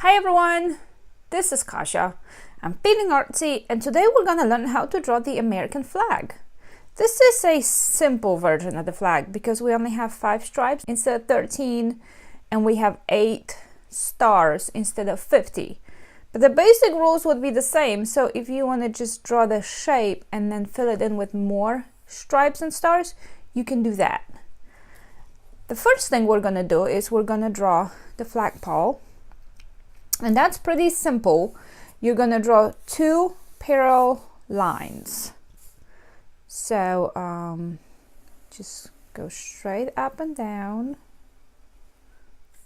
Hi everyone, this is Kasia. I'm feeling artsy and today we're going to learn how to draw the American flag. This is a simple version of the flag because we only have 5 stripes instead of 13 and we have 8 stars instead of 50. But the basic rules would be the same, so if you want to just draw the shape and then fill it in with more stripes and stars, you can do that. The first thing we're going to do is we're going to draw the flagpole. And that's pretty simple. You're going to draw 2 parallel lines. So just go straight up and down.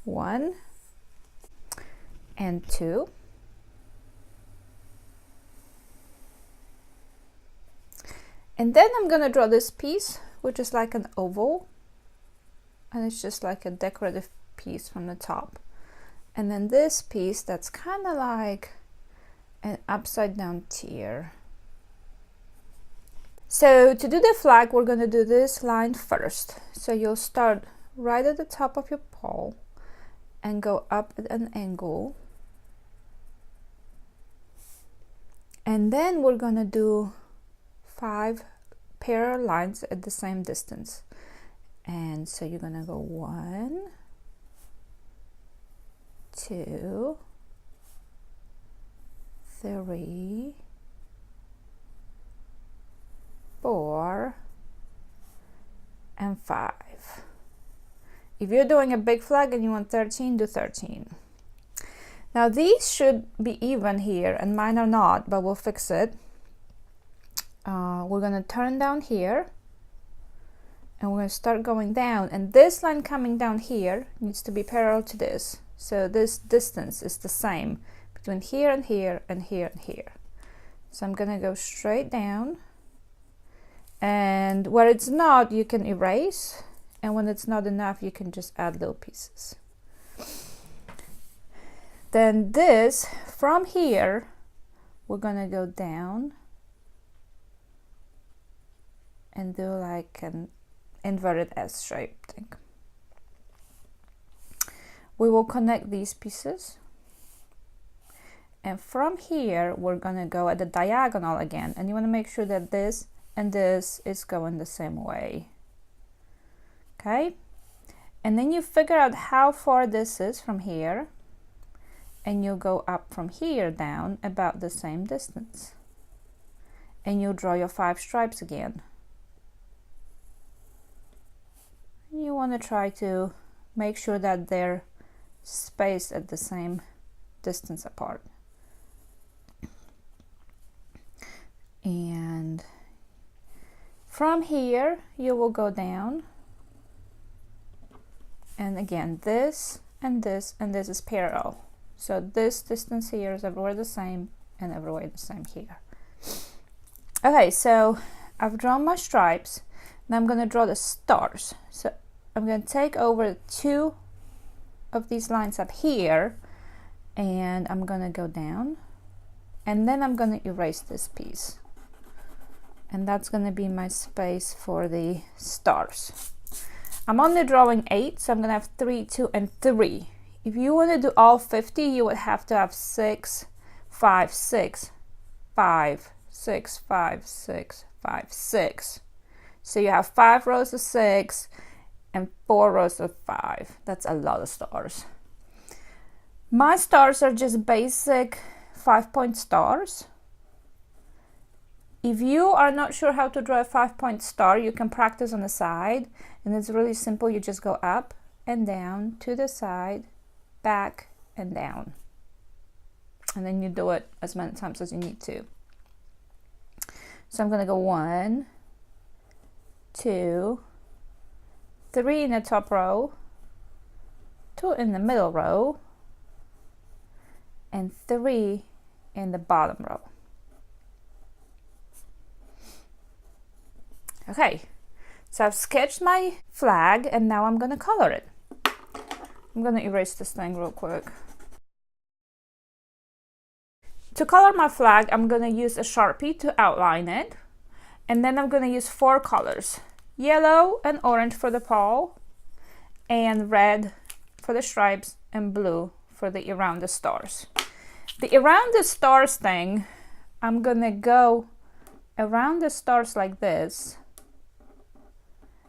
1 and 2. And then I'm going to draw this piece, which is like an oval. And it's just like a decorative piece from the top. And then this piece that's kind of like an upside down tear. So to do the flag, we're going to do this line first. So you'll start right at the top of your pole and go up at an angle. And then we're going to do 5 parallel lines at the same distance. And so you're going to go 1, 2, 3, 4, and 5. If you're doing a big flag and you want 13, do 13. Now these should be even here, and mine are not, but we'll fix it. We're going to turn down here, and we're going to start going down, and this line coming down here needs to be parallel to this. So this distance is the same between here and here and here and here. So I'm going to go straight down, and where it's not, you can erase, and when it's not enough, you can just add little pieces. Then this, from here, we're going to go down and do like an inverted S shape thing. We will connect these pieces, and from here we're gonna go at the diagonal again, and you want to make sure that this and this is going the same way. Okay, and then you figure out how far this is from here, and you'll go up from here down about the same distance, and you'll draw your 5 stripes again. You want to try to make sure that they're spaced at the same distance apart. And from here you will go down, and again this and this and this is parallel, so this distance here is everywhere the same and everywhere the same here. Okay, so I've drawn my stripes. Now I'm going to draw the stars. So I'm going to take over 2 of these lines up here, and I'm going to go down, and then I'm going to erase this piece, and that's going to be my space for the stars. I'm only drawing 8, so I'm going to have 3, 2, and 3. If you want to do all 50, you would have to have 6, 5, 6, 5, 6, 5, 6, 5, 6. So you have 5 rows of 6 and 4 rows of 5. That's a lot of stars. My stars are just basic 5-point stars. If you are not sure how to draw a 5-point star, you can practice on the side, and it's really simple. You just go up and down, to the side, back and down, and then you do it as many times as you need to. So I'm going to go 1, 2, 3 in the top row, 2 in the middle row, and 3 in the bottom row. Okay, so I've sketched my flag, and now I'm going to color it. I'm going to erase this thing real quick. To color my flag, I'm going to use a Sharpie to outline it, and then I'm going to use 4 colors. Yellow and orange for the pole, and red for the stripes, and blue for the around the stars. The around the stars thing, I'm gonna go around the stars like this,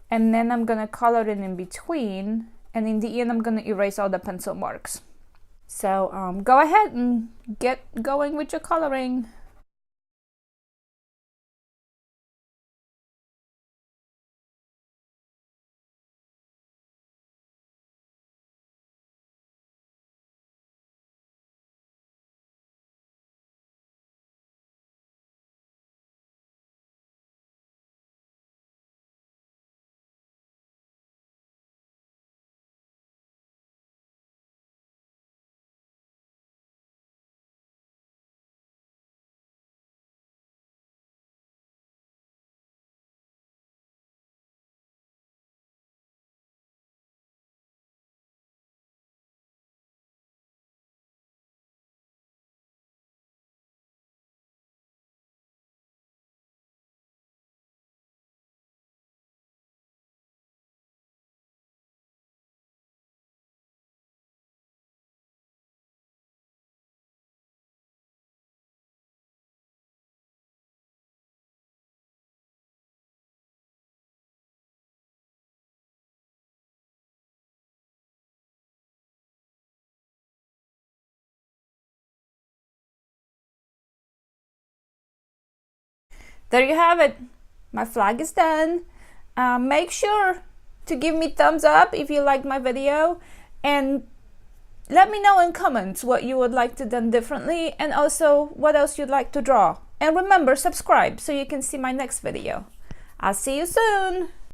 and then I'm gonna color it in between, and in the end I'm gonna erase all the pencil marks. So go ahead and get going with your coloring. There you have it. My flag is done. Make sure to give me thumbs up if you liked my video, and let me know in comments what you would like to done differently, and also what else you'd like to draw. And remember, subscribe so you can see my next video. I'll see you soon.